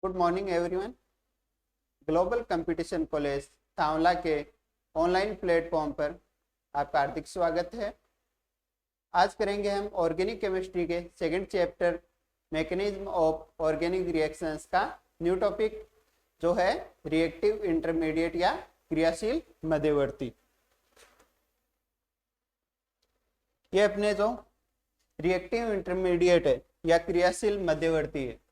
Good morning everyone. Global competition college Sanwla के online platform पर आपका हार्दिक स्वागत है। आज करेंगे हम ऑर्गेनिक केमिस्ट्री के second chapter mechanism of organic reactions का न्यू टॉपिक जो है रिएक्टिव इंटरमीडिएट या क्रियाशील मध्यवर्ती। ये अपने जो रिएक्टिव इंटरमीडिएट है या क्रियाशील मध्यवर्ती है,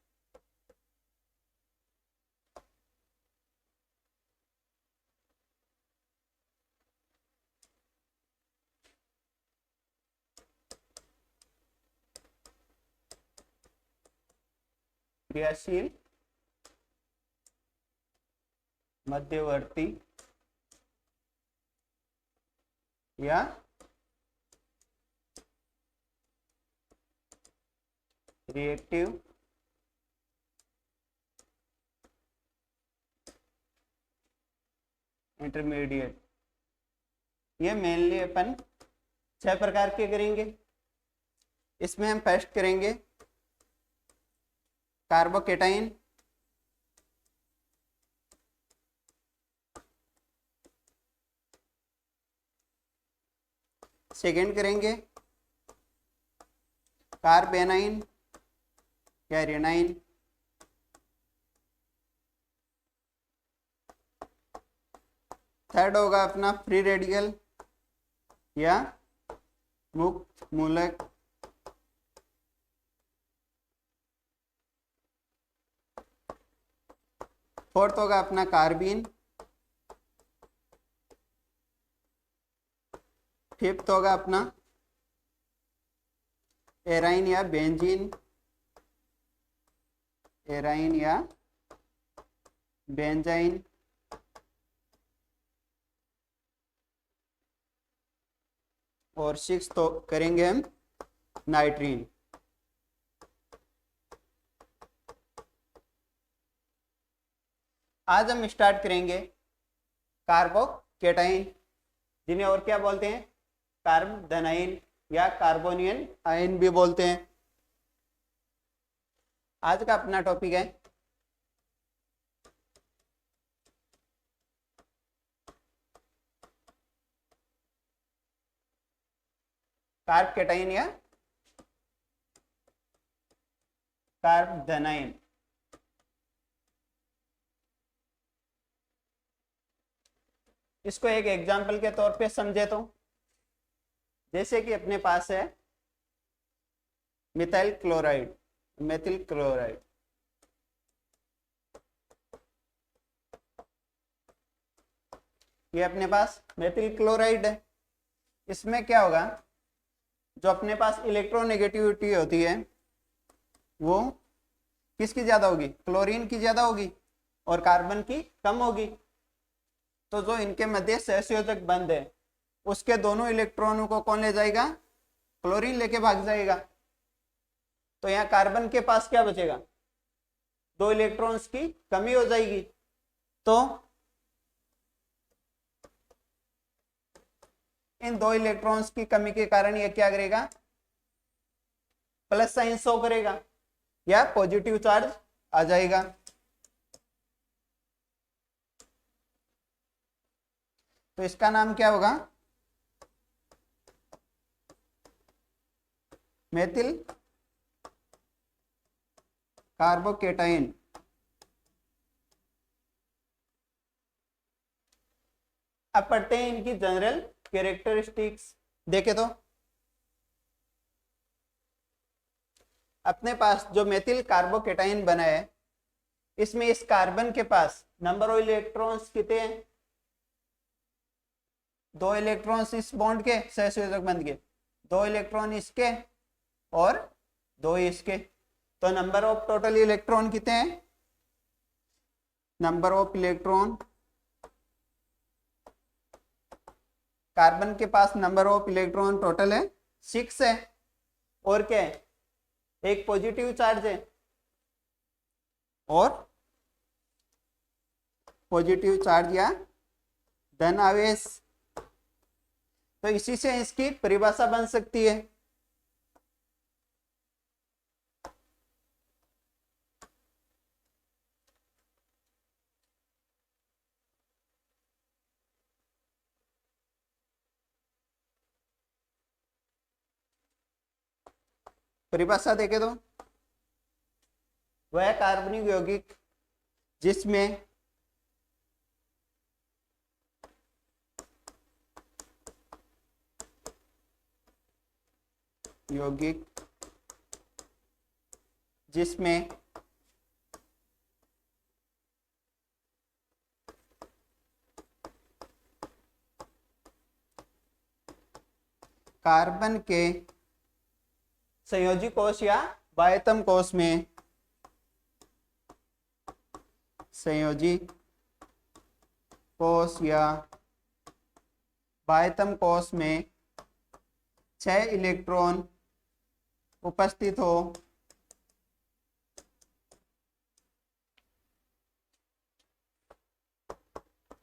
क्रियाशील मध्यवर्ती या रिएक्टिव इंटरमीडिएट, ये मेनली अपन 6 प्रकार के करेंगे। इसमें हम फर्स्ट करेंगे कार्बोकेटाइन, सेकेंड करेंगे कार्बेनाइन या रेनाइन, थर्ड होगा अपना फ्री रेडिकल या मुक्त मूलक, फोर्थ होगा अपना कार्बीन, फिफ्थ होगा अपना एराइन या बेंजीन, एराइन या बेंजाइन, और सिक्स तो करेंगे हम नाइट्रीन। आज हम स्टार्ट करेंगे कार्बोकेटाइन, जिन्हें और क्या बोलते हैं, कार्बोनाइन या कार्बोनियन आयन भी बोलते हैं। आज का अपना टॉपिक है कार्बोकेटाइन या कार्बोनाइन। इसको एक एग्जांपल के तौर पे समझे तो जैसे कि अपने पास है मिथाइल क्लोराइड, मेथिल क्लोराइड, ये अपने पास मेथिल क्लोराइड है। इसमें क्या होगा, जो अपने पास इलेक्ट्रोनेगेटिविटी होती है वो किसकी ज्यादा होगी, क्लोरीन की ज्यादा होगी और कार्बन की कम होगी। तो जो इनके मध्य सहसंयोजक बंध है उसके दोनों इलेक्ट्रॉनों को कौन ले जाएगा, क्लोरीन लेके भाग जाएगा। तो यहाँ कार्बन के पास क्या बचेगा, 2 इलेक्ट्रॉन्स की कमी हो जाएगी। तो इन 2 इलेक्ट्रॉन्स की कमी के कारण यह क्या करेगा, प्लस साइन शो करेगा या पॉजिटिव चार्ज आ जाएगा। तो इसका नाम क्या होगा, मेथिल कार्बोकेटाइन। अब पढ़ते हैं इनकी जनरल कैरेक्टरिस्टिक्स। देखे तो अपने पास जो मेथिल कार्बोकेटाइन बना है, इसमें इस कार्बन के पास नंबर ऑफ इलेक्ट्रॉन्स कितने हैं, 2 इलेक्ट्रॉन्स इस बॉन्ड के सहसंयोजक बंध के, 2 इलेक्ट्रॉन इसके और 2 इसके। तो नंबर ऑफ टोटल इलेक्ट्रॉन कितने हैं, नंबर ऑफ इलेक्ट्रॉन कार्बन के पास नंबर ऑफ इलेक्ट्रॉन टोटल है 6 है, और क्या है, एक पॉजिटिव चार्ज है और पॉजिटिव चार्ज या धन आवेश। तो इसी से इसकी परिभाषा बन सकती है। परिभाषा देखे तो वह कार्बनिक यौगिक जिसमें कार्बन के संयोजी कोष या बाह्यतम कोष में संयोजी कोष या बाह्यतम कोष में 6 इलेक्ट्रॉन उपस्थित हो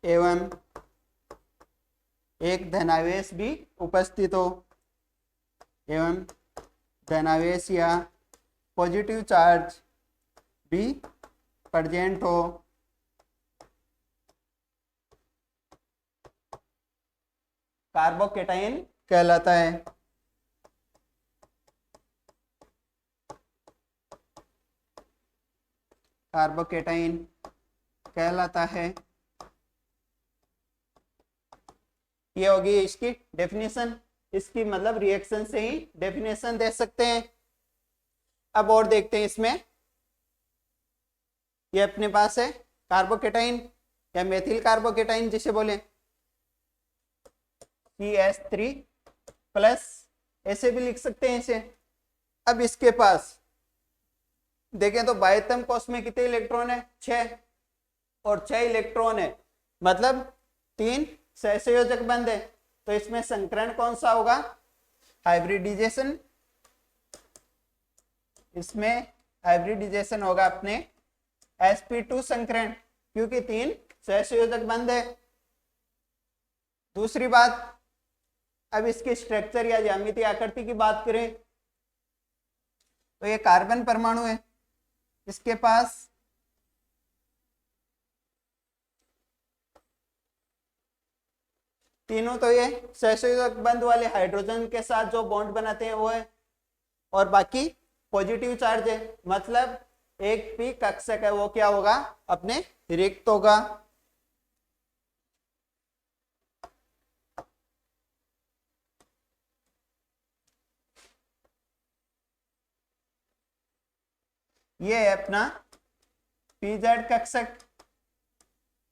एवं एक धनावेश भी उपस्थित हो एवं धनावेश या पॉजिटिव चार्ज भी प्रेजेंट हो कार्बोकेटाइन कहलाता है। कार्बोकेटाइन कहलाता है। ये होगी इसकी डेफिनेशन। इसकी मतलब रिएक्शन से ही डेफिनेशन दे सकते हैं। अब और देखते हैं इसमें। ये अपने पास है कार्बोकेटाइन या मेथिल कार्बोकेटाइन जिसे बोले CH3 प्लस, ऐसे भी लिख सकते हैं इसे। अब इसके पास देखें तो बाह्यतम कोष में कितने इलेक्ट्रॉन है? 6, और 6 इलेक्ट्रॉन है मतलब 3 सहसंयोजक बंध है। तो इसमें संकरण कौन सा होगा? हाइब्रिडाइजेशन। इसमें हाइब्रिडाइजेशन होगा अपने sp2 संकरण, क्योंकि 3 सहसंयोजक बंध है। दूसरी बात, अब इसकी स्ट्रक्चर या ज्यामितीय आकृति की बात करें तो ये कार्बन परमाणु है। इसके पास तीनों तो ये सहसंयोजक बंध वाले हाइड्रोजन के साथ जो बॉन्ड बनाते हैं वो है, और बाकी पॉजिटिव चार्ज है, मतलब एक भी कक्षक है वो क्या होगा? अपने रिक्त होगा। ये है अपना pz कक्षक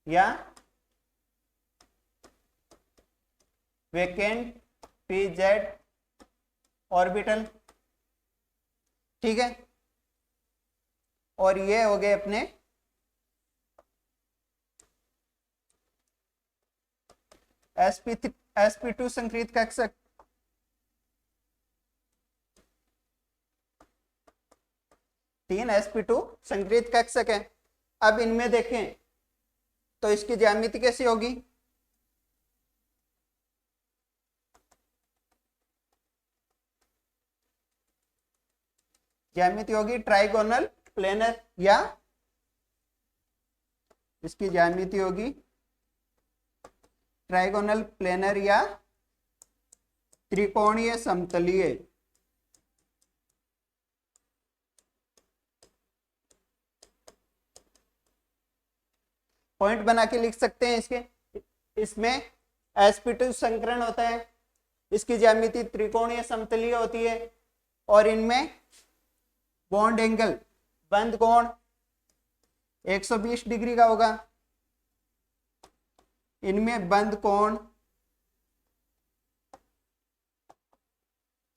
या वेकेंट pz ऑर्बिटल, ठीक है। और ये हो गए अपने sp2 संक्रित कक्षक। तीन sp2 संक्रित कक्षक है। अब इनमें देखें तो इसकी ज्यामिति कैसी होगी? ज्यामिति होगी ट्राइगोनल प्लेनर, या इसकी ज्यामिति होगी ट्राइगोनल प्लेनर या त्रिकोणीय समतलीय। पॉइंट बना के लिख सकते हैं इसके। इसमें sp2 संकरण होता है, इसकी ज्यामिति त्रिकोणीय समतलीय होती है, और इनमें बॉन्ड एंगल, बंध कोण 120 डिग्री का होगा। इनमें बंध कोण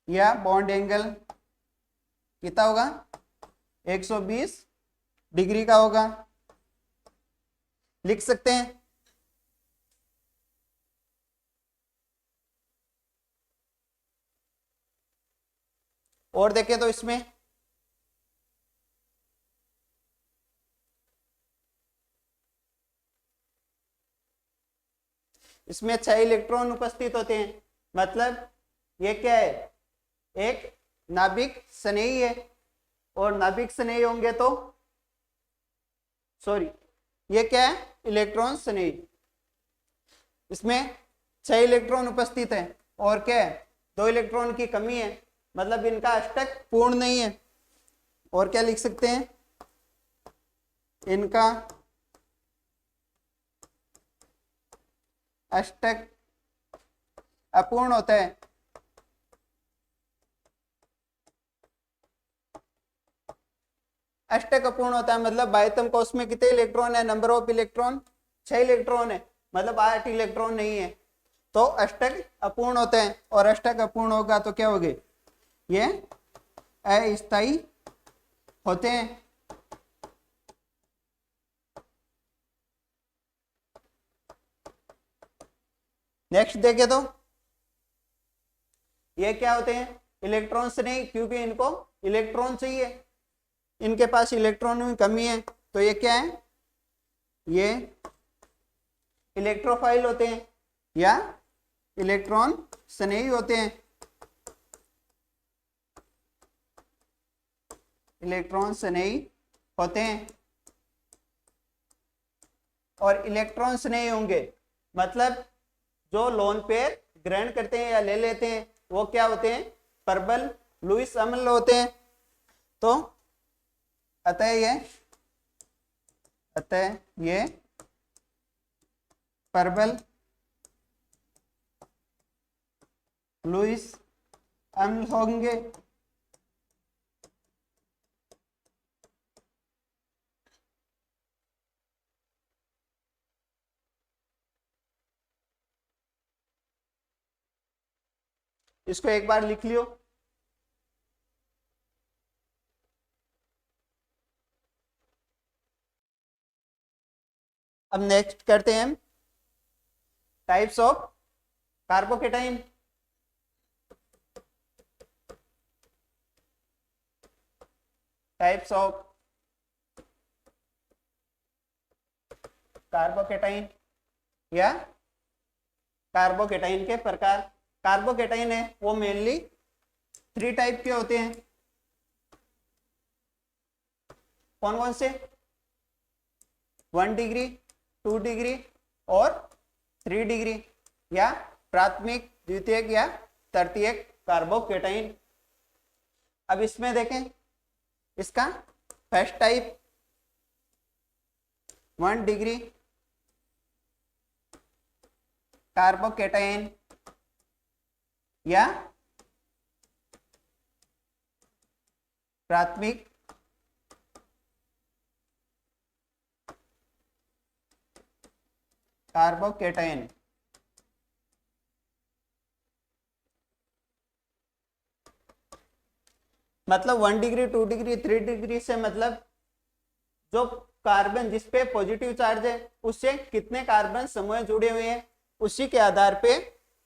या बॉन्ड एंगल कितना होगा? 120 डिग्री का होगा, लिख सकते हैं। और देखें तो इसमें इसमें 6 इलेक्ट्रॉन उपस्थित होते हैं, मतलब ये क्या है? एक नाभिक स्नेही है, और नाभिक स्नेही होंगे तो सॉरी ये क्या है? इलेक्ट्रॉन स्नेही। इसमें 6 इलेक्ट्रॉन उपस्थित है, और क्या है? 2 इलेक्ट्रॉन की कमी है, मतलब इनका अष्टक पूर्ण नहीं है। और क्या लिख सकते हैं, इनका अष्टक अपूर्ण होता है। अष्टक अपूर्ण होता है मतलब बाह्यतम कोश में कितने इलेक्ट्रॉन है, नंबर ऑफ इलेक्ट्रॉन 6 इलेक्ट्रॉन है, मतलब 8 इलेक्ट्रॉन नहीं है, तो अष्टक अपूर्ण होते हैं। और अष्टक अपूर्ण होगा तो क्या होगे, ये अस्थायी होते हैं। नेक्स्ट देखे तो ये क्या होते हैं, इलेक्ट्रॉन्स नहीं, क्योंकि इनको इलेक्ट्रॉन चाहिए, इनके पास इलेक्ट्रॉन में कमी है, तो ये क्या है, ये इलेक्ट्रोफाइल होते हैं या इलेक्ट्रॉन स्नेही होते हैं। इलेक्ट्रॉन स्नेही होते हैं। और इलेक्ट्रॉन स्नेही होंगे मतलब जो लोन पेयर ग्रहण करते हैं या ले लेते हैं वो क्या होते हैं, प्रबल लुईस अम्ल होते हैं। तो अतः ये प्रबल लुईस अम्ल होंगे। इसको एक बार लिख लियो। अब नेक्स्ट करते हैं हम types of carbocation. Types of carbocation या कार्बोकेटाइन के प्रकार। कार्बोकेटाइन है वो मेनली 3 टाइप के होते हैं। कौन कौन से, 1 डिग्री, 2 डिग्री और 3 डिग्री, या प्राथमिक, द्वितीयक या तृतीयक कार्बोकेटाइन। अब इसमें देखें, इसका फर्स्ट टाइप 1 डिग्री कार्बोकेटाइन या प्राथमिक कार्बोकेटाइन। मतलब 1 डिग्री, 2 डिग्री, 3 डिग्री से मतलब जो कार्बन जिसपे पॉजिटिव चार्ज है उससे कितने कार्बन समूह जुड़े हुए हैं उसी के आधार पे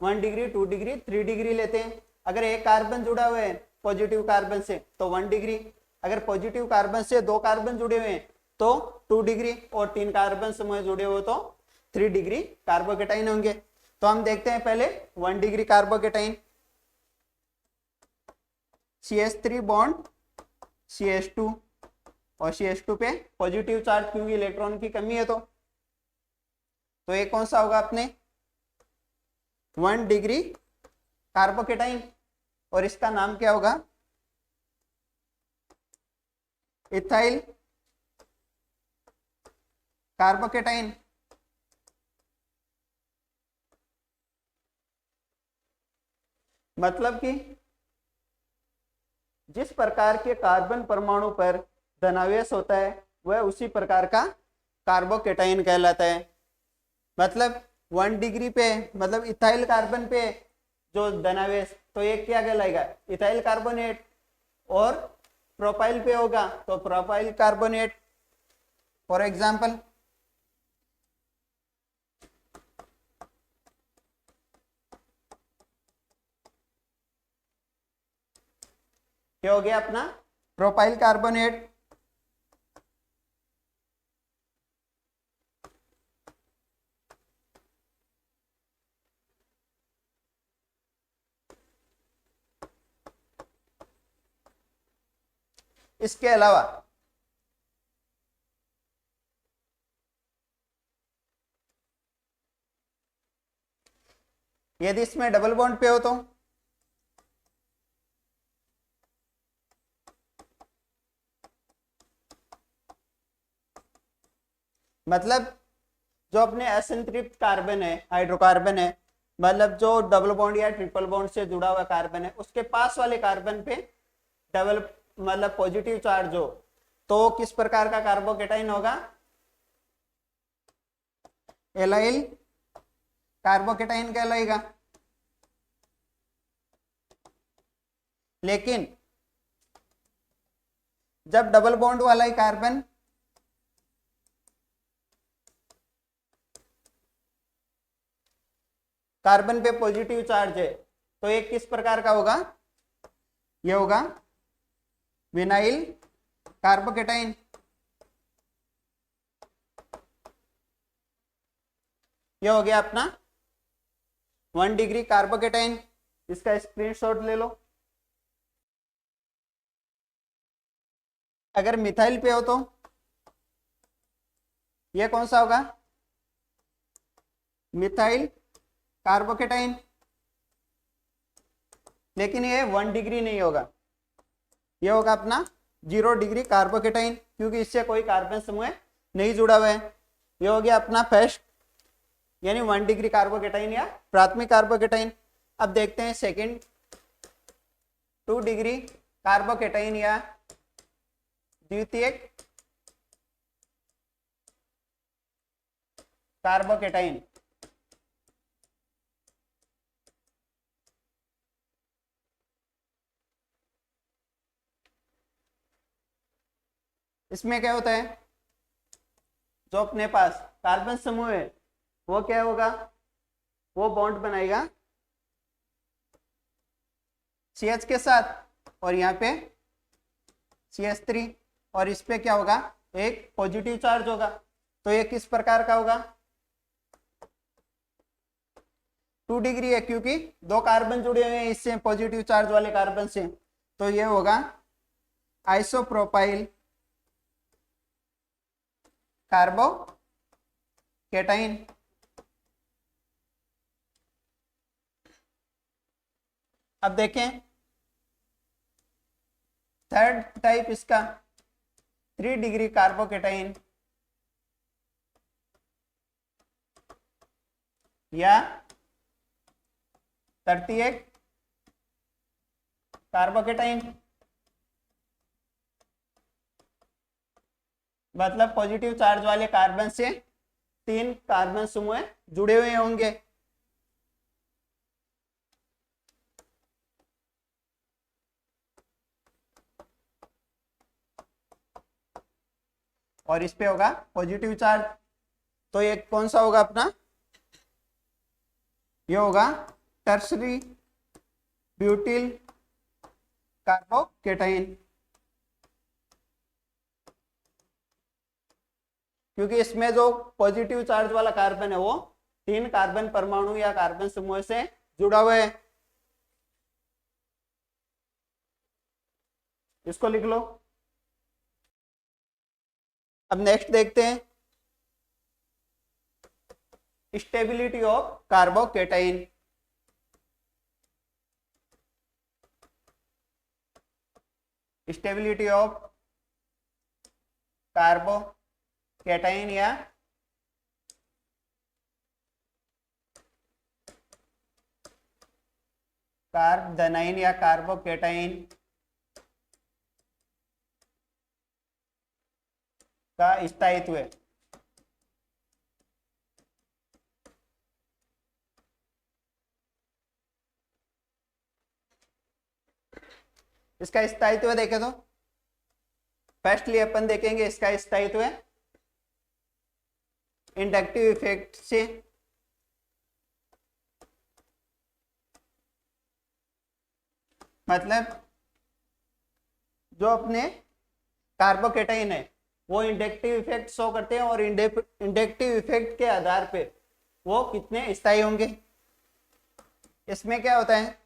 1 डिग्री, 2 डिग्री, 3 डिग्री लेते हैं। अगर एक कार्बन जुड़ा हुआ है पॉजिटिव कार्बन से तो 1 डिग्री, अगर पॉजिटिव कार्बन से 2 कार्बन जुड़े हुए हैं तो 2 डिग्री, और 3 कार्बन समूह जुड़े हुए तो 3 डिग्री कार्बोकेटाइन होंगे। तो हम देखते हैं पहले 1 degree carbocation, CH3 bond CH2 और CH2 पे पॉजिटिव चार्ज क्योंकि इलेक्ट्रॉन की कमी है। तो ये कौन सा होगा अपने 1 डिग्री कार्बोकेटाइन, और इसका नाम क्या होगा, इथाइल कार्बोकेटाइन। मतलब कि जिस प्रकार के कार्बन परमाणु पर धनावेश होता है वह उसी प्रकार का कार्बोकेटाइन कहलाता है। मतलब 1 डिग्री पे मतलब इथाइल कार्बन पे जो धनावेश, तो ये क्या कहलाएगा, इथाइल कार्बोनेट, और प्रोपाइल पे होगा तो प्रोपाइल कार्बोनेट। फॉर एग्जांपल क्या हो गया अपना प्रोपाइल कार्बोनेट। इसके अलावा यदि इसमें डबल बॉन्ड पे हो तो मतलब जो अपने असंतृप्त कार्बन है, हाइड्रोकार्बन है, मतलब जो डबल बॉन्ड या ट्रिपल बॉन्ड से जुड़ा हुआ कार्बन है, उसके पास वाले कार्बन पे डबल मतलब पॉजिटिव चार्ज हो, तो किस प्रकार का कार्बोकेटाइन होगा? एलाइल कार्बोकेटाइन कहलाएगा। लेकिन जब डबल बॉन्ड वाला ही कार्बन कार्बन पे पॉजिटिव चार्ज है, तो ये किस प्रकार का होगा? ये होगा विनाइल कार्बोकेटाइन। ये हो गया अपना 1 डिग्री कार्बोकेटाइन। इसका स्क्रीनशॉट ले लो। अगर मिथाइल पे हो तो ये कौन सा होगा? Methyl carbocation. लेकिन ये 1 डिग्री नहीं होगा, ये होगा अपना 0 डिग्री कार्बोकेटाइन, क्योंकि इससे कोई कार्बन समूह नहीं जुड़ा हुआ है। ये हो गया अपना फर्स्ट यानी 1 डिग्री कार्बोकेटाइन या प्राथमिक कार्बोकेटाइन। अब देखते हैं सेकंड 2 डिग्री कार्बोकेटाइन या द्वितीयक कार्बोकेटाइन। इसमें क्या होता है? जो अपने पास कार्बन समूह है वो क्या होगा? वो बॉन्ड बनाएगा CH के साथ, और यहाँ पे CH3, और इस पे क्या होगा? एक पॉजिटिव चार्ज होगा। तो ये किस प्रकार का होगा? 2 डिग्री है, क्योंकि 2 कार्बन जुड़े हुए हैं इससे, पॉजिटिव चार्ज वाले कार्बन से। तो ये होगा आइसोप्रोपाइल कार्बोकेटाइन। अब देखें थर्ड टाइप इसका 3 डिग्री कार्बोकेटाइन या तृतीयक कार्बोकेटाइन। मतलब पॉजिटिव चार्ज वाले कार्बन से 3 कार्बन समूह जुड़े हुए होंगे। और इस पे होगा पॉजिटिव चार्ज। तो ये कौन सा होगा अपना? ये होगा टर्सरी ब्यूटिल कार्बोकेटाइन, क्योंकि इसमें जो पॉजिटिव चार्ज वाला कार्बन है वो 3 कार्बन परमाणु या कार्बन समूह से जुड़ा हुआ है। इसको लिख लो। अब नेक्स्ट देखते हैं stability of carbocation. Stability of carbocation या कार्बोनाइन या कार्बोकेटाइन का स्थायित्व है। इसका स्थायित्व देखे तो फर्स्टली अपन देखेंगे इसका स्थायित्व है इंडक्टिव इफेक्ट से। मतलब जो अपने कार्बोकेटाइन है वो इंडक्टिव इफेक्ट शो करते हैं, और इंडक्टिव इफेक्ट के आधार पे वो कितने स्थायी होंगे। इसमें क्या होता है?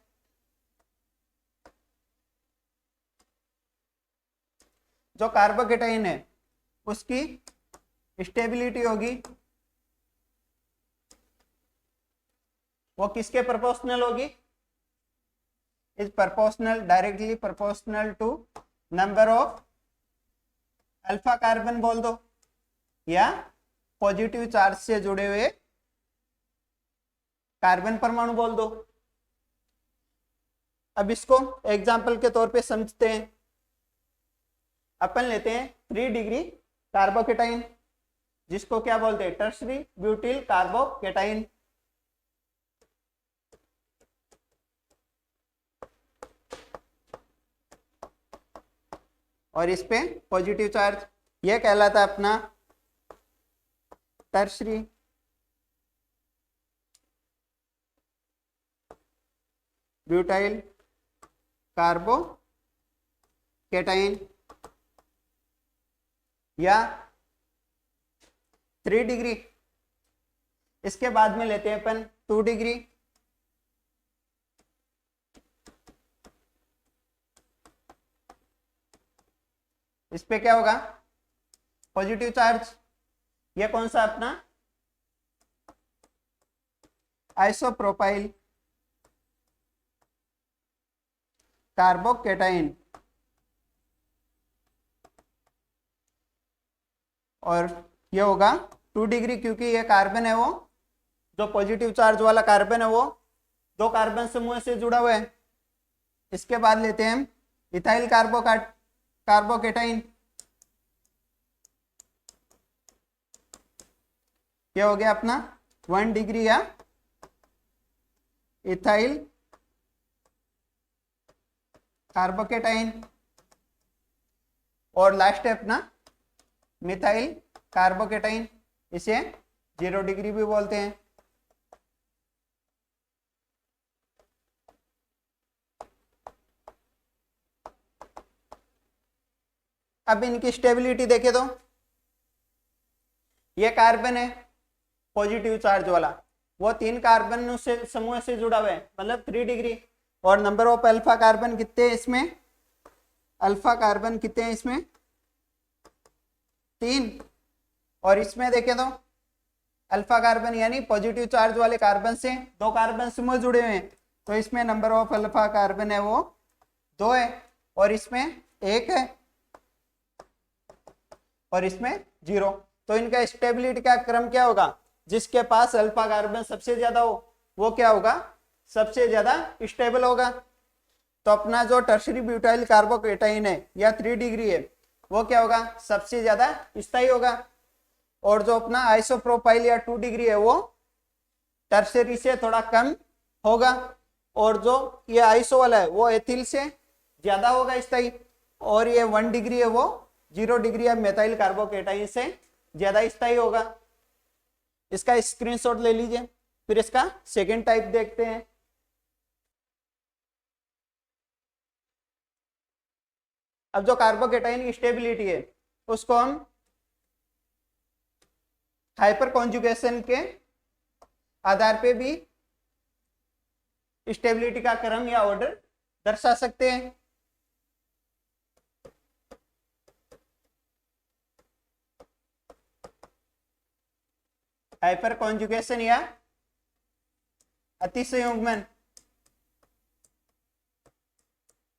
जो कार्बोकेटाइन है उसकी स्टेबिलिटी होगी वो किसके प्रोपोर्शनल होगी? Is proportional, directly proportional to number of alpha carbon बोल दो, या पॉजिटिव चार्ज से जुड़े हुए कार्बन परमाणु बोल दो। अब इसको एग्जाम्पल के तौर पे समझते हैं। अपन लेते हैं 3 डिग्री कार्बोकेटाइन, जिसको क्या बोलते हैं, टर्शरी ब्यूटिल कार्बोकेटाइन। और इस पे पॉजिटिव चार्ज, यह कहलाता है अपना टर्शरी ब्यूटाइल कार्बोकेटाइन। या 3 डिग्री, इसके बाद में लेते हैं अपन 2 डिग्री। इस पे क्या होगा, पॉजिटिव चार्ज। ये कौन सा अपना आइसोप्रोपाइल कार्बोकेटाइन। और ये होगा 2 डिग्री, क्योंकि ये कार्बन है, वो जो पॉजिटिव चार्ज वाला कार्बन है वो 2 कार्बन समूह से जुड़ा हुआ है। इसके बाद लेते हैं हम इथाइल कार्बोकेटाइन। क्या हो गया अपना 1 डिग्री या इथाइल कार्बोकेटाइन। और लास्ट है अपना मिथाइल कार्बोकेटाइन, इसे 0 डिग्री भी बोलते हैं। अब इनकी स्टेबिलिटी देखें तो ये कार्बन है पॉजिटिव चार्ज वाला, वो 3 कार्बन से समूह से जुड़ा हुआ है, मतलब 3 डिग्री। और नंबर ऑफ अल्फा कार्बन कितने हैं इसमें, अल्फा कार्बन कितने हैं इसमें 3। और इसमें देखें तो अल्फा कार्बन यानी पॉजिटिव चार्ज वाले कार्बन से 2 कार्बन समूह जुड़े हुए हैं, तो इसमें नंबर ऑफ अल्फा कार्बन है वो 2 है। और इसमें 1 है और इसमें 0। तो इनका स्टेबिलिटी का क्रम क्या होगा, जिसके पास अल्फा कार्बन सबसे ज्यादा हो वो क्या होगा, सबसे ज्यादा स्टेबल होगा। तो अपना जो टर्शरी ब्यूटाइल कार्बोकेटाइन है या 3 डिग्री है वो क्या होगा, सबसे ज्यादा स्थायी होगा। और जो अपना आइसोप्रोपाइल या 2 डिग्री है वो टर्शरी से थोड़ा कम होगा। और जो ये आइसो वाला है वो एथिल से ज्यादा होगा स्थायी। और ये 1 डिग्री है वो 0 डिग्री या मेथाइल कार्बोकेटाइन से ज्यादा स्थायी होगा। इसका स्क्रीनशॉट ले लीजिए। फिर इसका सेकेंड टाइप देखते हैं। अब जो कार्बोकेटाइन की स्टेबिलिटी है उसको हम हाइपर कॉन्जुगेशन के आधार पे भी स्टेबिलिटी का क्रम या ऑर्डर दर्शा सकते हैं। हाइपर कॉन्जुगेशन या अतिसंयुग्मन,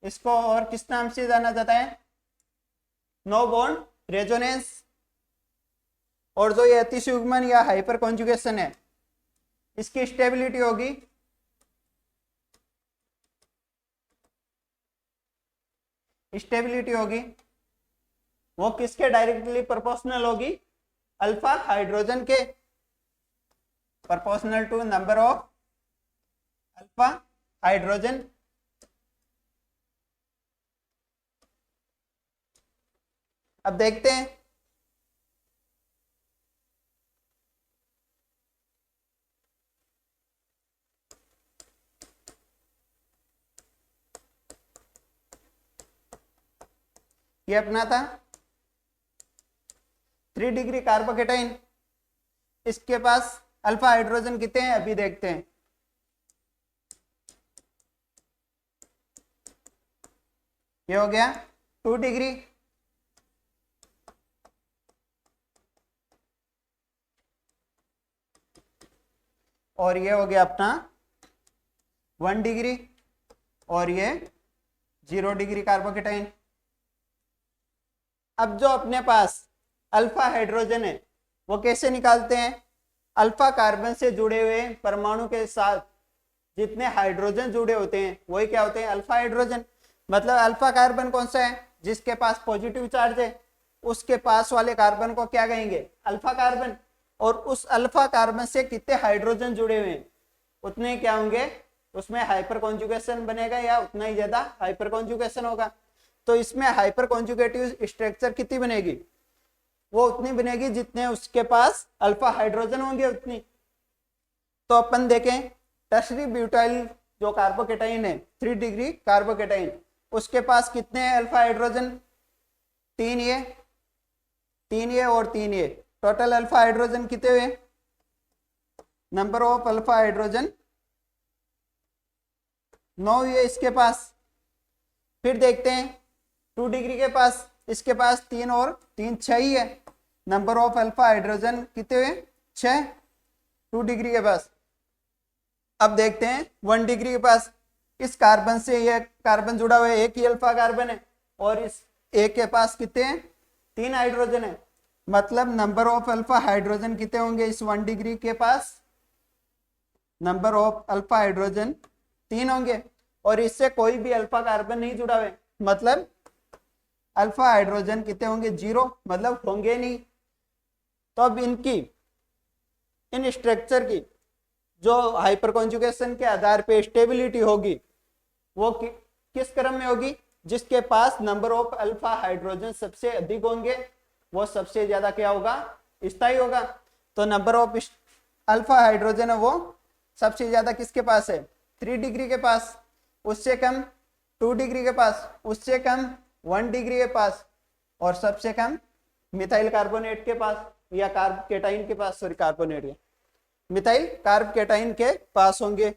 इसको और किस नाम से जाना जाता है, नो बॉन्ड रेजोनेंस। और जो ये अतिसंयुग्मन या हाइपर कॉन्जुगेशन है इसकी स्टेबिलिटी होगी वो किसके डायरेक्टली प्रोपोर्शनल होगी, अल्फा हाइड्रोजन के, proportional to number of alpha hydrogen. अब देखते हैं ये अपना था 3 डिग्री कार्बोकेटाइन, इसके पास अल्फा हाइड्रोजन कितने हैं अभी देखते हैं। ये हो गया 2 डिग्री। और ये हो गया अपना 1 डिग्री। और ये 0 डिग्री कार्बोकेटाइन। अब जो अपने पास अल्फा हाइड्रोजन है वो कैसे निकालते हैं? अल्फा कार्बन से जुड़े हुए परमाणु के साथ जितने हाइड्रोजन जुड़े होते हैं वही क्या होते हैं? Alpha hydrogen. मतलब अल्फा कार्बन कौन सा है? जिसके पास पॉजिटिव चार्ज है, उसके पास वाले कार्बन को क्या कहेंगे? Alpha carbon. और उस अल्फा कार्बन से कितने हाइड्रोजन जुड़े हुए हैं उतने क्या होंगे? उसमें हाइपर कॉन्जुगेशन बनेगा या उतना ही ज्यादा हाइपर कॉन्जुगेशन होगा। तो इसमें हाइपर कॉन्जुगेटिव स्ट्रक्चर कितनी बनेगी? वो उतनी बनेगी जितने उसके पास अल्फा हाइड्रोजन होंगे उतनी। तो अपन देखें टर्शरी ब्यूटाइल जो कार्बोकेटाइन है 3 डिग्री कार्बोकेटाइन, उसके पास कितने हैं अल्फा हाइड्रोजन? 3 ये, 3 ये और 3 ये, टोटल अल्फा हाइड्रोजन कितने हुए? नंबर ऑफ अल्फा हाइड्रोजन 9 हुए इसके पास। फिर देखते हैं 2 डिग्री के पास, इसके पास 3 और 3 6 ही है। नंबर ऑफ अल्फा हाइड्रोजन कितने हुए? 6 2 डिग्री के पास। अब देखते हैं 1 डिग्री के पास, इस कार्बन से यह कार्बन जुड़ा हुआ है, एक ही अल्फा कार्बन है और इस एक के पास कितने हैं? 3 हाइड्रोजन है। मतलब नंबर ऑफ अल्फा हाइड्रोजन कितने होंगे इस 1 डिग्री के पास? नंबर ऑफ अल्फा हाइड्रोजन 3 होंगे और इससे कोई भी अल्फा कार्बन नहीं जुड़ा हुआ है, मतलब अल्फा हाइड्रोजन कितने होंगे? 0, मतलब होंगे नहीं। तो अब इन स्ट्रक्चर की जो हाइपर कॉन्जुगेशन के आधार पे स्टेबिलिटी होगी वो किस क्रम में होगी? जिसके पास नंबर ऑफ अल्फा हाइड्रोजन सबसे अधिक होंगे वो सबसे ज्यादा क्या होगा? स्थायी होगा। तो नंबर ऑफ अल्फा हाइड्रोजन है वो सबसे ज्यादा किसके पास है? 3 डिग्री के पास, उससे कम 2 डिग्री के पास, उससे कम 1 डिग्री के पास और सबसे कम मिथाइल कार्बोनेट के पास या कार्ब केटाइन के पास, सॉरी कार्बोनेट है, मिथाइल कार्ब केटाइन के पास होंगे।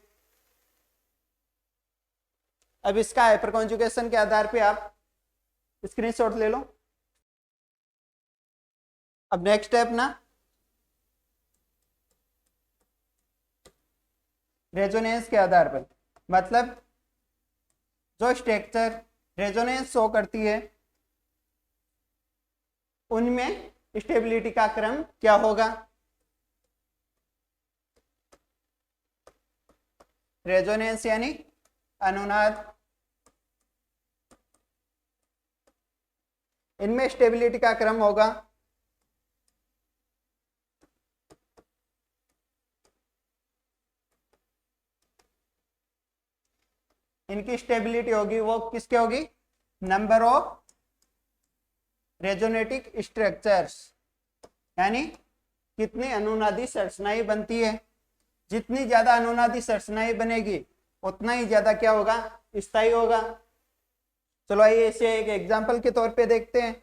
अब इसका हाइपर कॉन्जुगेशन के आधार पे आप स्क्रीनशॉट ले लो। अब नेक्स्ट स्टेप ना रेजोनेंस के आधार पर, मतलब जो स्ट्रक्चर रेजोनेंस शो करती है उनमें स्टेबिलिटी का क्रम क्या होगा? रेजोनेंस यानी अनुनाद, इनमें स्टेबिलिटी का क्रम होगा इनकी स्टेबिलिटी होगी वो किसके होगी? नंबर ऑफ रेजोनेटिक स्ट्रक्चर्स, यानी कितनी अनुनादी संरचनाएं बनती है। जितनी ज्यादा अनुनादी संरचनाएं बनेगी उतना ही ज्यादा क्या होगा? स्थायी होगा। चलो आइए इसे एक एग्जांपल के तौर पे देखते हैं।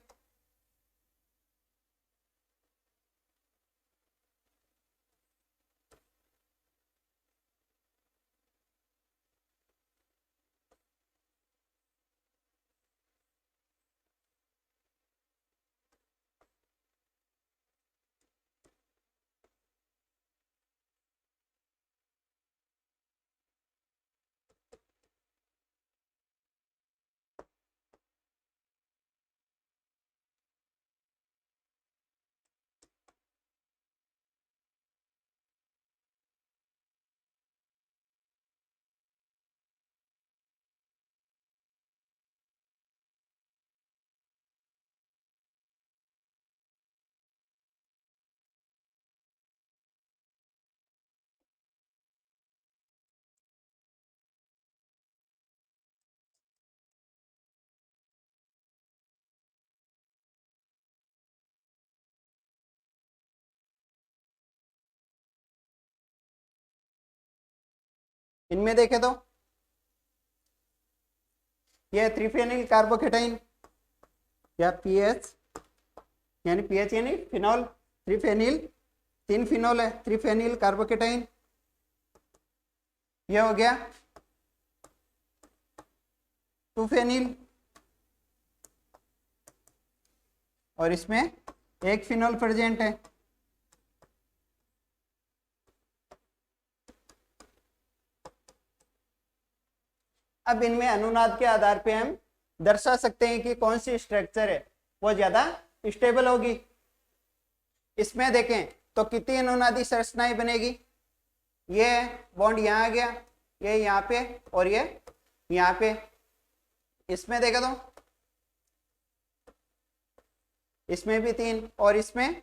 इनमें देखे तो यह 3 फेनिल कार्बोकेटाइन या पीएच, यानी पीएच यानी फिनॉल, 3 फेनिल, 3 फिनॉल है, 3 फेनिल कार्बोकेटाइन। यह हो गया 2 फेनिल और इसमें एक फिनॉल प्रेजेंट है। अब इनमें अनुनाद के आधार पे हम दर्शा सकते हैं कि कौन सी स्ट्रक्चर है वो ज्यादा स्टेबल होगी। इसमें देखें तो कितनी अनुनादी संरचनाएं बनेगी, ये बॉन्ड यहाँ आ गया, ये यहाँ पे और ये यहाँ पे। इसमें देखा तो इसमें भी 3 और इसमें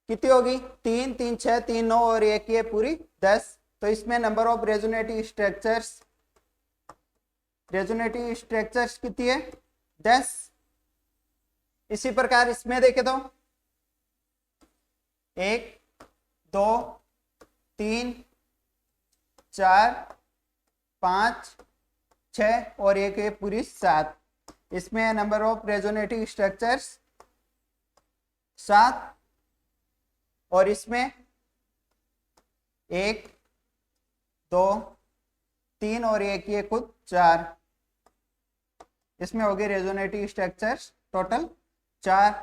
कितनी होगी, 3 3 6 3 9 और एक ये पूरी 10। तो इसमें नंबर ऑफ रेजोनेटिव स्ट्रक्चर्स कितनी है, 10। इसी प्रकार इसमें देखे तो 1 2 3 4 5 6 और एक ये पूरी 7। इसमें नंबर ऑफ रेजोनेटिव स्ट्रक्चर्स 7 और इसमें 1 2 3 और एक ये खुद 4। इसमें हो गए रेजोनेटिव स्ट्रक्चर्स टोटल 4।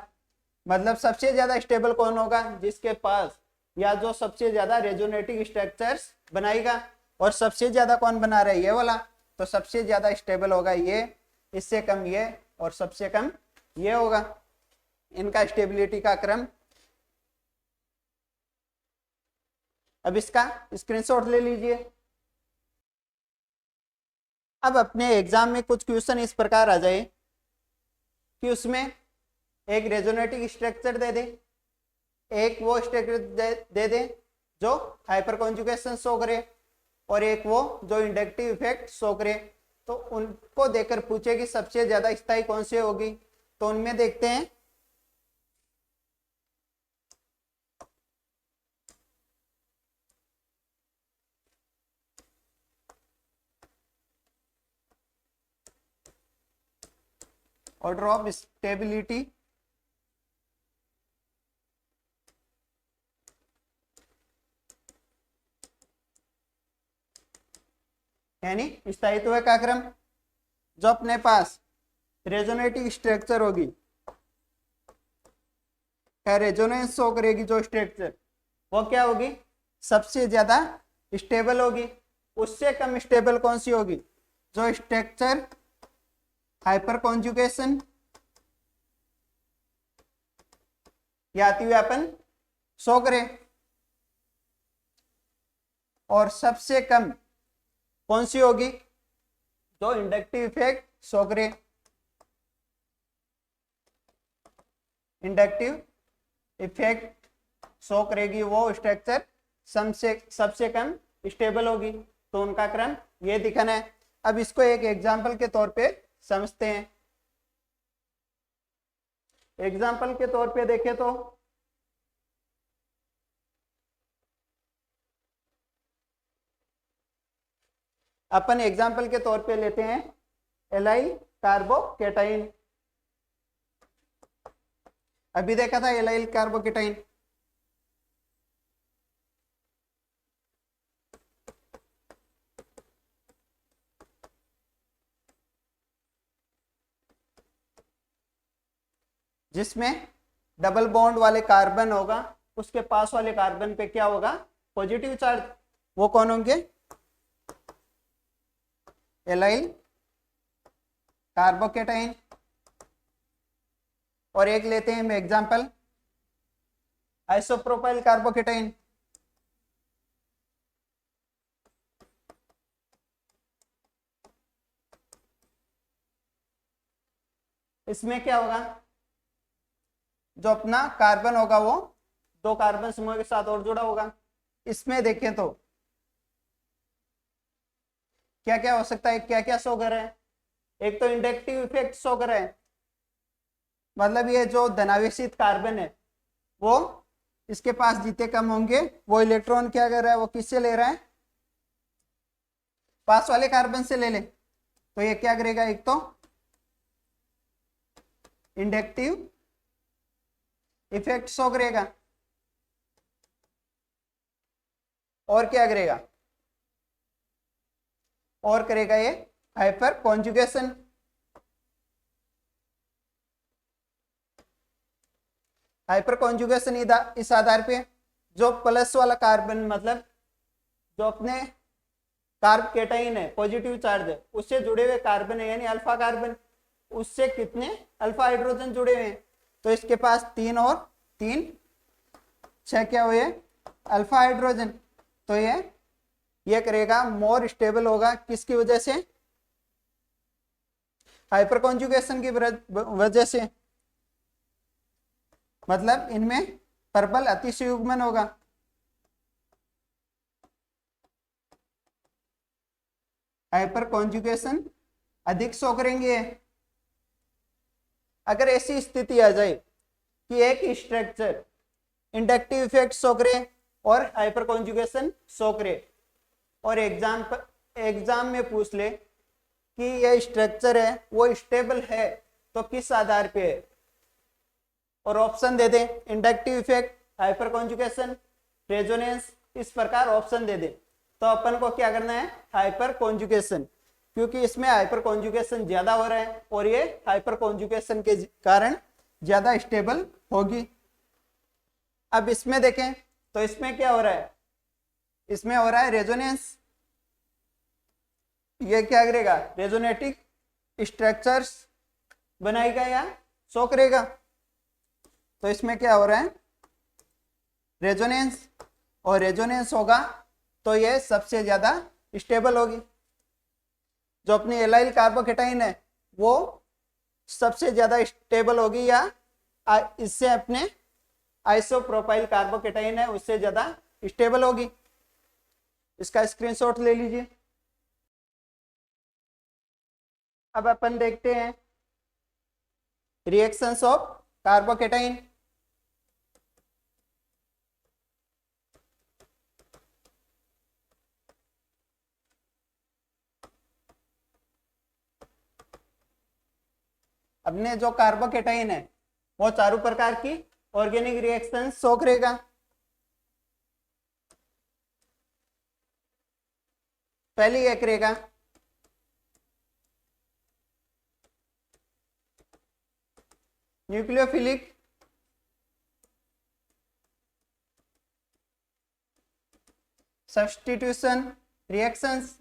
मतलब सबसे ज्यादा स्टेबल कौन होगा, जिसके पास या जो सबसे ज्यादा रेजोनेटिव स्ट्रक्चर्स बनाएगा। और सबसे ज्यादा कौन बना रहा है, ये वाला। तो सबसे ज्यादा स्टेबल होगा ये, इससे कम ये और सबसे कम ये होगा। इनका स्टेबिलिटी का क्रम। अब इसका स्क्रीनशॉट ले लीजिए। अब अपने एग्जाम में कुछ क्वेश्चन इस प्रकार आ जाए कि उसमें एक रेजोनेटिव स्ट्रक्चर दे दे, एक वो स्ट्रक्चर दे दे जो हाइपर कॉन्जुगेशन शो करे, और एक वो जो इंडक्टिव इफेक्ट शो करे। तो उनको देकर पूछे कि सबसे ज्यादा स्थायी कौन सी होगी। तो उनमें देखते हैं ऑर्डर ऑफ स्टेबिलिटी, यानी स्थायित्व का क्रम। जो अपने पास रेजोनेटिव स्ट्रक्चर होगी, रेजोनेंस शो करेगी जो स्ट्रक्चर, वो क्या होगी, सबसे ज्यादा स्टेबल होगी। उससे कम स्टेबल कौन सी होगी, जो स्ट्रक्चर हाइपर कॉन्जुगेशन या अतिव्यापन शो करे। और सबसे कम कौन सी होगी, जो इंडक्टिव इफेक्ट शो करे। इंडक्टिव इफेक्ट शो करेगी वो स्ट्रक्चर सबसे कम स्टेबल होगी। तो उनका क्रम ये दिखाना है। अब इसको एक एग्जांपल के तौर पे समझते हैं। एग्जांपल के तौर पे देखें तो अपन एग्जांपल के तौर पे लेते हैं एलाइल कार्बोकेटाइन। अभी देखा था एलाइल कार्बोकेटाइन। जिसमें डबल बॉन्ड वाले कार्बन होगा, उसके पास वाले कार्बन पे क्या होगा, पॉजिटिव चार्ज। वो कौन होंगे, एलाइल कार्बोकेटाइन। और एक लेते हैं हम एग्जांपल आइसोप्रोपाइल कार्बोकेटाइन। इसमें क्या होगा, जो अपना कार्बन होगा वो 2 कार्बन समूह के साथ और जुड़ा होगा। इसमें देखें तो क्या क्या हो सकता है, क्या क्या शो कर रहा है। एक तो इंडक्टिव इफेक्ट शो कर रहा है, मतलब ये जो धनावेशित कार्बन है वो इसके पास जितने कम होंगे वो इलेक्ट्रॉन क्या कर रहा है, वो किससे ले रहा है, पास वाले कार्बन से ले ले। तो ये क्या करेगा, एक तो इंडक्टिव इफेक्ट शो करेगा, और क्या करेगा, और करेगा ये हाइपर कॉन्जुगेशन। हाइपर कॉन्जुगेशन इस आधार पे जो प्लस वाला कार्बन, मतलब जो अपने कार्बोकेटाइन है, पॉजिटिव चार्ज है, उससे जुड़े हुए कार्बन है यानी अल्फा कार्बन, उससे कितने अल्फा हाइड्रोजन जुड़े हुए हैं, तो इसके पास 3 और 3 6 क्या हुए अल्फा हाइड्रोजन। तो ये करेगा मोर स्टेबल होगा, किसकी वजह से, हाइपर कॉन्जुगेशन की वजह से, मतलब इनमें प्रबल अतिसयुग्मन होगा। हाइपर कॉन्जुगेशन अधिक शो करेंगे। अगर ऐसी स्थिति आ जाए कि एक स्ट्रक्चर इंडक्टिव इफेक्ट शो करे और हाइपर कॉन्जुगेशन शो करे, और एग्जाम में पूछ ले कि यह स्ट्रक्चर है वो स्टेबल है तो किस आधार पे है, और ऑप्शन दे दे inductive effect, hyperconjugation, resonance, इस प्रकार ऑप्शन दे दे, तो अपन को क्या करना है, हाइपर कॉन्जुगेशन, क्योंकि इसमें हाइपर कॉन्जुगेशन ज्यादा हो रहा है और ये हाइपर कॉन्जुगेशन के कारण ज्यादा स्टेबल होगी। अब इसमें देखें तो इसमें क्या हो रहा है, इसमें हो रहा है रेजोनेंस। ये क्या करेगा, रेजोनेटिक स्ट्रक्चर्स बनाएगा या शो करेगा। तो इसमें क्या हो रहा है, रेजोनेंस, और रेजोनेंस होगा तो ये सबसे ज्यादा स्टेबल होगी। जो अपनी एलाइल कार्बोकेटाइन है वो सबसे ज्यादा स्टेबल होगी, या इससे अपने आइसोप्रोपाइल कार्बोकेटाइन है उससे ज्यादा स्टेबल होगी। इसका स्क्रीनशॉट ले लीजिए। अब अपन देखते हैं रिएक्शंस ऑफ कार्बोकेटाइन। अपने जो कार्बोकेटाइन है वो चारों प्रकार की ऑर्गेनिक रिएक्शन शो करेगा। पहली ये करेगा न्यूक्लियोफिलिक सब्स्टिट्यूशन रिएक्शंस,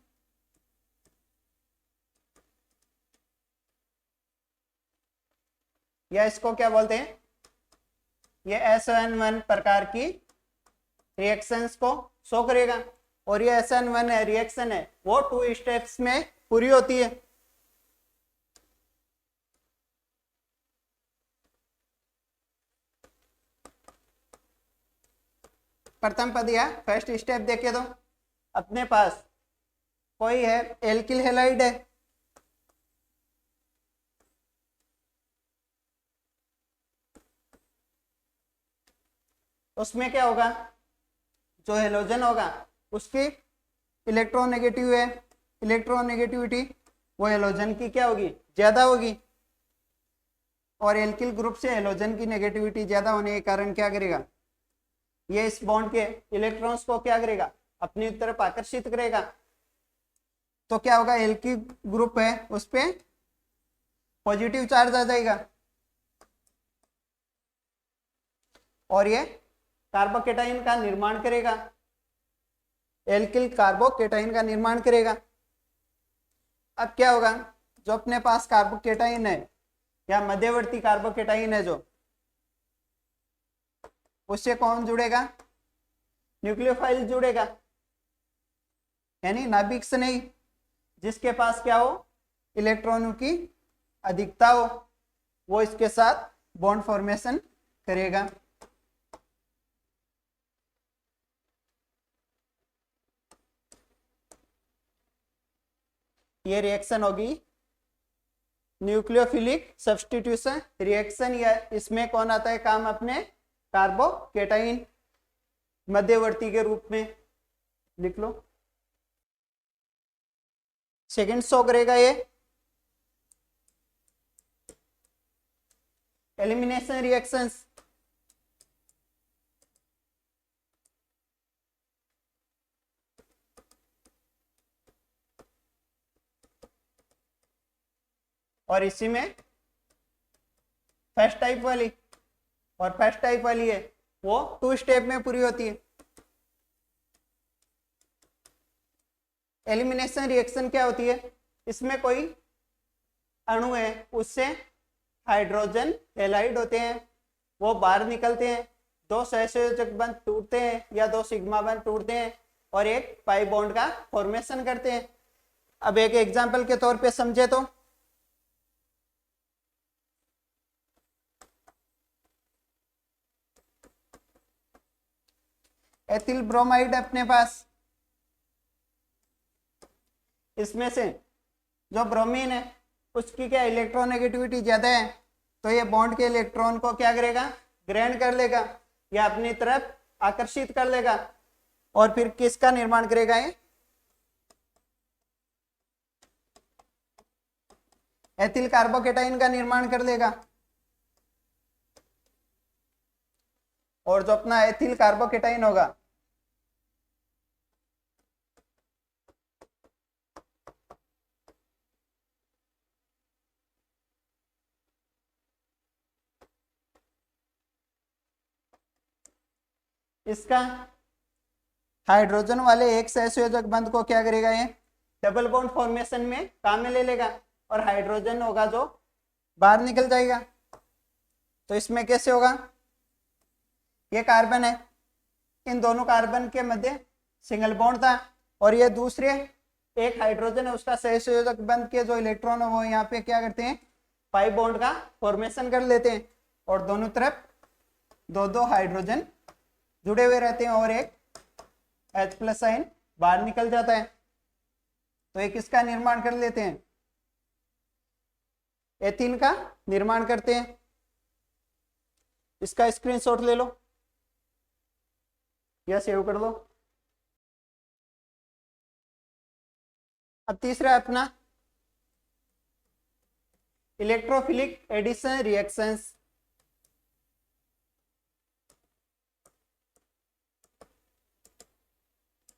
या इसको क्या बोलते हैं, ये SN1 प्रकार की रिएक्शंस को शो करेगा। और ये SN1 है रिएक्शन है वो 2 स्टेप्स में पूरी होती है। प्रथम पद या फर्स्ट स्टेप देखे तो अपने पास कोई है एल्किल हैलाइड है, उसमें क्या होगा, जो हेलोजन होगा उसकी इलेक्ट्रोनेगेटिव है, इलेक्ट्रोनेगेटिविटी वो हेलोजन की क्या होगी, ज्यादा होगी। और एल्किल ग्रुप से हेलोजन की नेगेटिविटी ज्यादा होने के कारण क्या करेगा, ये इस बॉन्ड के इलेक्ट्रॉन्स को क्या करेगा, अपनी तरफ आकर्षित करेगा। तो क्या होगा, एल्किल ग्रुप है उस पे पॉजिटिव चार्ज आ जाएगा, और ये कार्बोकेटाइन का निर्माण करेगा, एल्किल कार्बोकेटाइन का निर्माण करेगा। अब क्या होगा, जो अपने पास कार्बोकेटाइन है या मध्यवर्ती कार्बोकेटाइन है जो, उससे कौन जुड़ेगा, न्यूक्लियोफाइल जुड़ेगा, यानी नाभिक से नहीं, जिसके पास क्या हो, इलेक्ट्रॉनों की अधिकता हो, वो इसके साथ बॉन्ड फॉर्मेशन करेगा। ये रिएक्शन होगी न्यूक्लियोफिलिक सब्स्टिट्यूशन रिएक्शन, या इसमें कौन आता है काम, अपने कार्बोकेटाइन मध्यवर्ती के रूप में लिख लो। सेकंड शो करेगा ये एलिमिनेशन रिएक्शंस, और इसी में फर्स्ट टाइप वाली, और फर्स्ट टाइप वाली है वो 2 स्टेप में पूरी होती है। एलिमिनेशन रिएक्शन क्या होती है, इसमें कोई अणु है उससे हाइड्रोजन हैलाइड होते हैं, वो बाहर निकलते हैं, दो सहसंयोजक बंध टूटते हैं या दो सिग्मा बंध टूटते हैं और एक पाई बॉन्ड का फॉर्मेशन करते हैं। अब एक एग्जांपल के तौर पे समझे तो एथिल ब्रोमाइड अपने पास, इसमें से जो ब्रोमीन है उसकी क्या इलेक्ट्रोनेगेटिविटी ज्यादा है, तो ये बॉन्ड के इलेक्ट्रॉन को क्या करेगा, ग्रहण कर लेगा या अपनी तरफ आकर्षित कर लेगा और फिर किसका निर्माण करेगा, ये एथिल कार्बोकेटाइन का निर्माण कर देगा। और जो अपना एथिल कार्बोकेटाइन होगा इसका हाइड्रोजन वाले एक सहसंयोजक बंध को क्या करेगा, ये डबल बॉन्ड फॉर्मेशन में काम में ले लेगा और हाइड्रोजन होगा जो बाहर निकल जाएगा। तो इसमें कैसे होगा, ये कार्बन है, इन दोनों कार्बन के मध्य सिंगल बॉन्ड था और ये दूसरे एक हाइड्रोजन है उसका सहसंयोजक बंध के जो इलेक्ट्रॉन है वो यहाँ पे क्या करते हैं, पाई बॉन्ड का फॉर्मेशन कर लेते हैं और दोनों तरफ दो दो हाइड्रोजन जुड़े हुए रहते हैं और एक H+ साइन बाहर निकल जाता है। तो एक इसका निर्माण कर लेते हैं, एथिल का निर्माण करते हैं। इसका स्क्रीनशॉट ले लो या सेव कर लो। अब तीसरा अपना electrophilic addition reactions.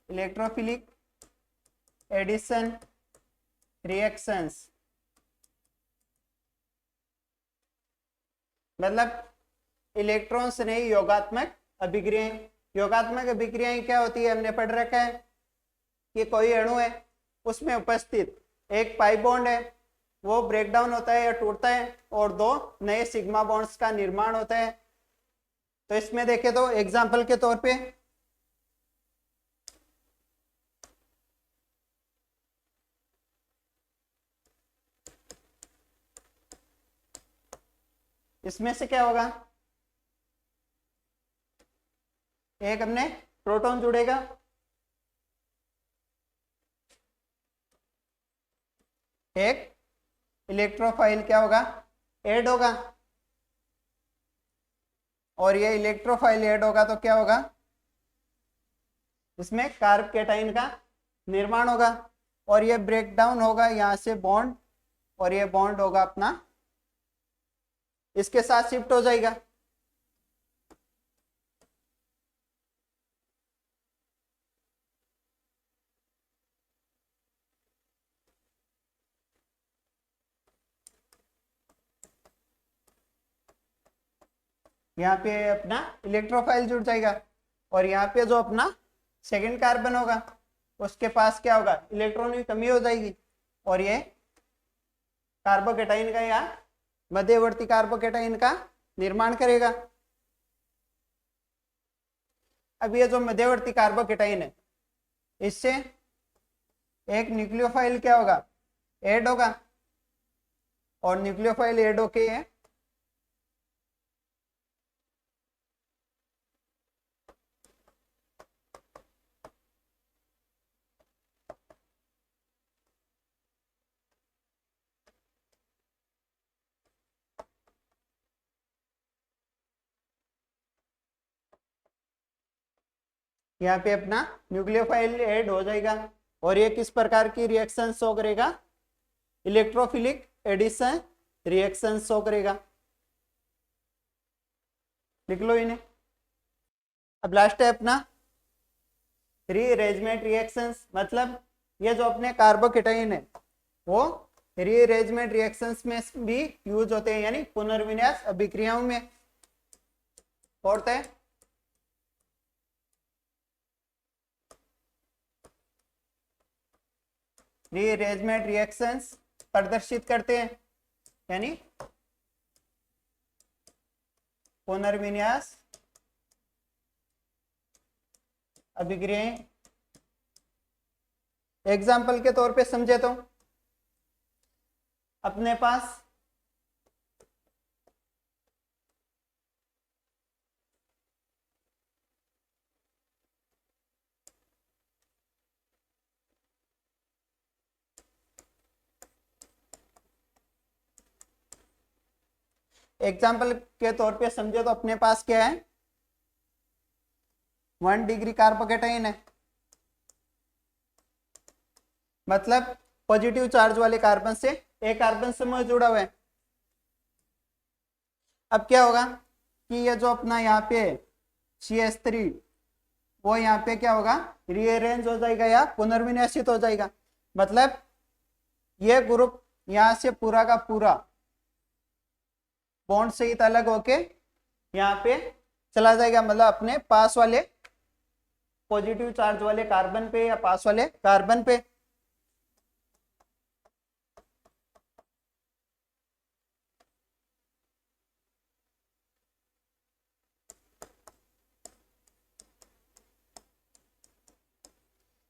Electrophilic addition reactions मतलब इलेक्ट्रॉन से नहीं, योगात्मक अभिक्रियाएं। योगात्मक अभिक्रियाएं क्या होती है, हमने पढ़ रखा है कि कोई अणु है उसमें उपस्थित एक पाई बॉन्ड है, वो ब्रेक डाउन होता है या टूटता है और दो नए सिग्मा बॉन्ड्स का निर्माण होता है। तो इसमें देखें तो एग्जांपल के तौर पे इसमें से क्या होगा, एक हमने प्रोटॉन जुड़ेगा, एक इलेक्ट्रोफाइल क्या होगा, ऐड होगा और ये इलेक्ट्रोफाइल ऐड होगा तो क्या होगा, इसमें कार्ब कैटाइन का निर्माण होगा और ये ब्रेक डाउन होगा यहां से बॉन्ड और ये बॉन्ड होगा अपना इसके साथ शिफ्ट हो जाएगा। यहाँ पे अपना इलेक्ट्रोफाइल जुड़ जाएगा और यहाँ पे जो अपना सेकंड कार्बन होगा उसके पास क्या होगा, इलेक्ट्रॉन की कमी हो जाएगी और ये कार्बोकेटाइन का या मध्यवर्ती कार्बोकेटाइन का निर्माण करेगा। अब ये जो मध्यवर्ती कार्बोकेटाइन है इससे एक न्यूक्लियोफाइल क्या होगा, ऐड होगा और न्यूक्लियोफाइल ऐड होके यहाँ पे अपना न्यूक्लियोफाइल ऐड हो जाएगा और ये किस प्रकार की रिएक्शन शो करेगा, इलेक्ट्रोफिलिक एडिशन रिएक्शन शो करेगा। लिख लो इन्हें। अब लास्ट है अपना रीअरेंजमेंट रिएक्शंस, मतलब ये जो अपने कार्बोकेटाइन है वो रीअरेंजमेंट रिएक्शंस में भी यूज होते हैं, यानी पुनर्विन्यास अभिक्रियाओं में। फोर्थ है रीअरेंजमेंट रिएक्शंस प्रदर्शित करते हैं यानी पुनर्विन्यास अभिक्रियाएं। एग्जाम्पल के तौर पे समझे तो अपने पास एग्जाम्पल के तौर पे समझे तो अपने पास क्या है, 1 डिग्री कार्बोकेटाइन है, मतलब पॉजिटिव चार्ज वाले कार्बन से एक कार्बन समूह जुड़ा हुआ है। अब क्या होगा कि ये जो अपना यहाँ पे CH3 वो यहाँ पे क्या होगा, रीअरेंज हो जाएगा या पुनर्विन्यासित हो जाएगा। मतलब ये ग्रुप यहाँ से पूरा का पूरा बॉन्ड सहित अलग होके यहाँ पे चला जाएगा, मतलब अपने पास वाले पॉजिटिव चार्ज वाले कार्बन पे या पास वाले कार्बन पे।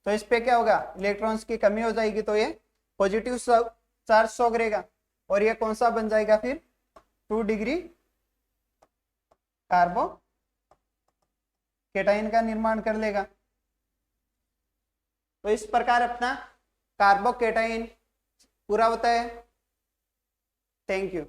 तो इस पे क्या होगा, इलेक्ट्रॉन्स की कमी हो जाएगी, तो ये पॉजिटिव चार्ज शो करेगा और ये कौन सा बन जाएगा फिर, 2 डिग्री कार्बोकेटाइन का निर्माण कर लेगा। तो इस प्रकार अपना कार्बोकेटाइन पूरा होता है। Thank you.